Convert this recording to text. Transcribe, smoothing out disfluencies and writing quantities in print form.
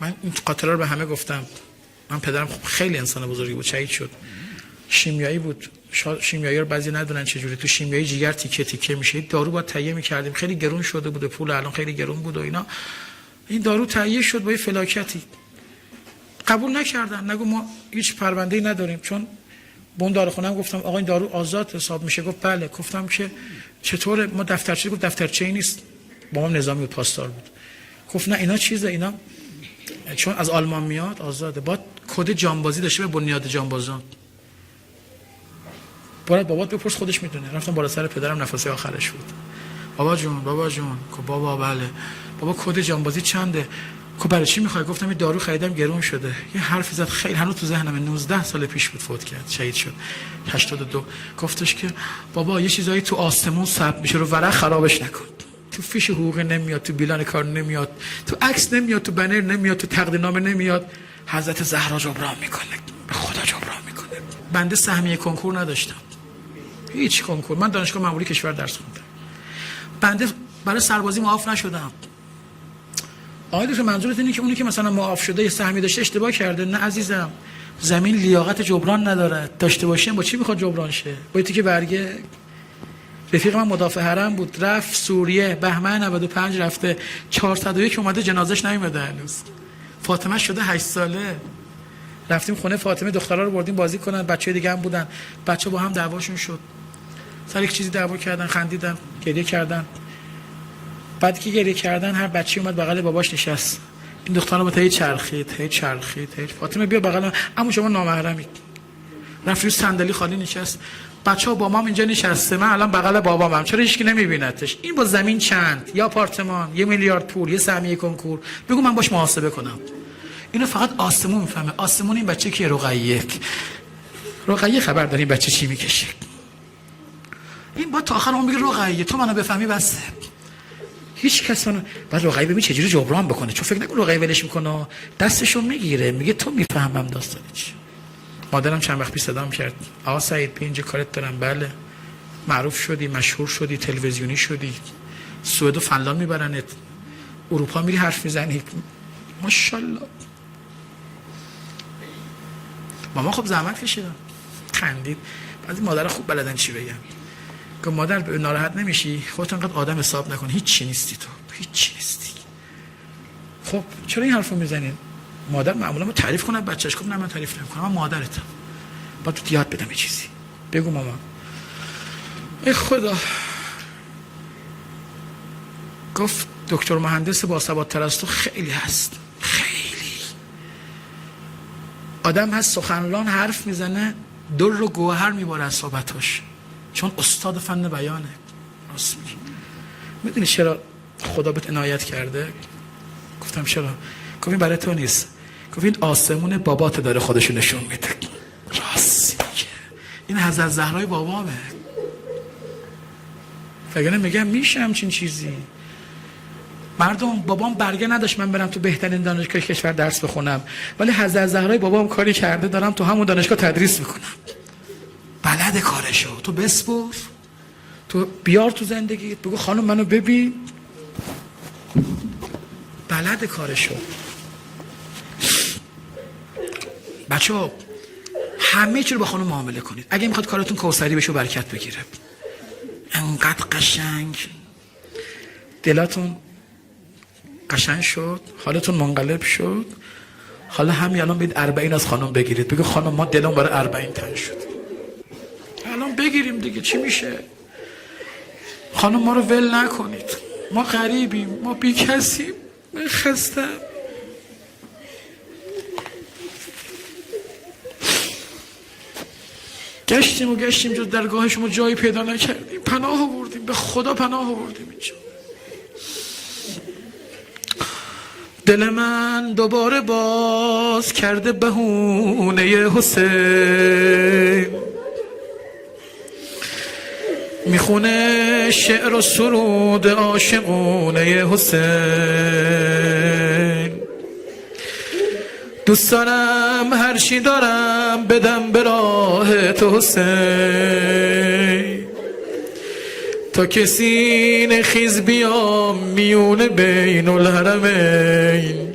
من این قاطره رو به همه گفتم. من پدرم خیلی انسان بزرگی بود، شهید شد. شیمیایی بود. شیمیایی رو بعضی ندونن چجوری. تو شیمیایی جگر تیکه تیکه میشه. دارو با تهیه می‌کردیم. خیلی گرون شده بود، پول الان خیلی گرون بود و اینا. این دارو تهیه شد با یه فلاکتی. قبول نکردن. نگو ما هیچ پرونده‌ای نداریم. چون به اون داروخونه‌ام گفتم آقا این دارو آزاد حساب میشه؟ گفت بله. گفتم که چطوره؟ ما دفترچه. گفت دفترچه‌ای نیست. با هم نظامی و پاسدار بود. گفت نه اینا چیزه، اینا چون از آلمان میاد آزاده. با کد جانبازی داشته به بنیاد جانبازان. باید بابات بپرس، خودش میدونه. رفتم بالا سر پدرم، نفس آخرش بود. بابا جون که بابا بله. بابا کد جانبازی چنده؟ که برای چی میخوای؟ گفتم این دارو خریدم گرون شده. یه حرفی زد خیلی هنوز تو ذهنمه. 19 سال پیش بود فوت کرد، شهید شد 82. گفتش که بابا یه چیزایی تو آسمون ثبت میشه، رو ورق خرابش نکن. تو فیش حقوقی نمیاد، تو بیلان کار نمیاد، تو عکس نمیاد، تو بنر نمیاد، تو تقدیرنامه نمیاد. حضرت زهرا جبران میکنه، به خدا جبران میکنه. بنده سهمیه کنکور نداشتم، هیچ کنکور. من دانشگاه مأموری کشور درس خوندم. بنده برای سربازی معاف نشدم. آقای دکتر منظورت اینه که اونی که مثلا معاف شده یه سهمی داشته اشتباه کرده؟ نه عزیزم، زمین لیاقت جبران نداره. داشته باشیم با چی میخواد جبران شه؟ با که برگه. رفیق من مدافع حرم بود، رفت سوریه، بهمن 95 رفته، 401 اومده جنازش نیومده هنوز. فاطمه شده 8 ساله. رفتیم خونه فاطمه، دخترها رو بردیم بازی کنن، بچه‌ها دیگه هم بودن. بچه‌ها با هم دعواشون شد. سر یک چیزی دعوا کردن، خندیدن، گریه کردن. بعد که گریه کردن هر بچه‌ای اومد بغل باباش نشست. این دخترها با تایی چرخید. فاطمه بیا بغلم. عمو شما نامحرمید. رفت روی صندلی خالی نشست. بچه‌ها با مام اینجا نشسته، من الان بغل بابامم، چرا هیچکی نمیبینتش؟ این با زمین چند، یا آپارتمان، 1 میلیارد پول، یه سهمیه کنکور، بگو من باش محاسبه کنم. اینو فقط آسمون میفهمه. آسمون این بچه که رقیه خبر داری بچه چی میکشه. این با تا آخر اون میگه رقیه، تو منو بفهمی بسه. هیچ کس منو بعد رقیه ببین چجوری جبران بکنه، چون فکر نکن رقیه ولش میکنه، دستشو میگیره میگه تو میفهمم داستان چی. مادرم چند وقت پیش صدام کرد، آقا سعید بیا اینجا کارت دارم. بله. معروف شدی، مشهور شدی، تلویزیونی شدی، سوئد و فنلاند میبرنت، اروپا میری حرف میزنی، ماشاءالله. مامان خب زحمت کشیدم، خندید. بعضی مادر خوب بلدن چی بگم. که مادر ناراحت نمیشی، خودت انقدر آدم حساب نکن، هیچ چی نیستی تو، هیچ چی نیستی. خب چرا این حرفو میزنین؟ مادر معمولا تعریف کنه بچه‌اش. خب نه من تعریف نمی‌کنم، من مادرتم. باید تو یاد بدم یه چیزی. بگو مامان. ای خدا. گفت دکتر مهندس باثبات‌تر از تو خیلی هست، خیلی. آدم هست سخنران حرف میزنه، در رو گوهر میباره از صحبتاش، چون استاد فن بیانه. راست میگی. میدونی چرا خدا بهت عنایت کرده؟ گفتم چرا؟ گفت این برای تو نیست. گفت این آسمون بابات داره خودشو نشون میده. راست میگه. این حضرت زهرای بابامه. فکر میگم میشه همچین چیزی. مردم بابام برگه نداشت من برم تو بهترین دانشگاه کشور درس بخونم، ولی حضرت زهرای بابام کاری کرده دارم تو همون دانشگاه تدریس میکنم. بلد کارشو. تو بسپر، تو بیار تو زندگیت، بگو خانم منو ببین. بلد کارشو. بچه‌ها همه چی رو با خانم معامله کنید. اگه میخواد کارتون کوثری بشه و برکت بگیره، انقدر قشنگ دلاتون قشنگ شد، حالتون منقلب شد، حالا همین الان بید 40 از خانم بگیرید. بگو خانم ما دلم برای 40 تن شد، الان بگیریم دیگه، چی میشه؟ خانم ما رو ول نکنید، ما غریبیم، ما بی کسیم، من خستم. گشتیم جز درگاه شما جایی پیدا نکردیم، پناه آوردیم، به خدا پناه آوردیم اینجا. دل من دوباره باز کرده بهونه حسین، میخونه شعر و سرود عاشقونه حسین. دوست دارم هر چی دارم بدم به راه تو حسین، تا کسی نخیز بیام میونه بین الحرمین.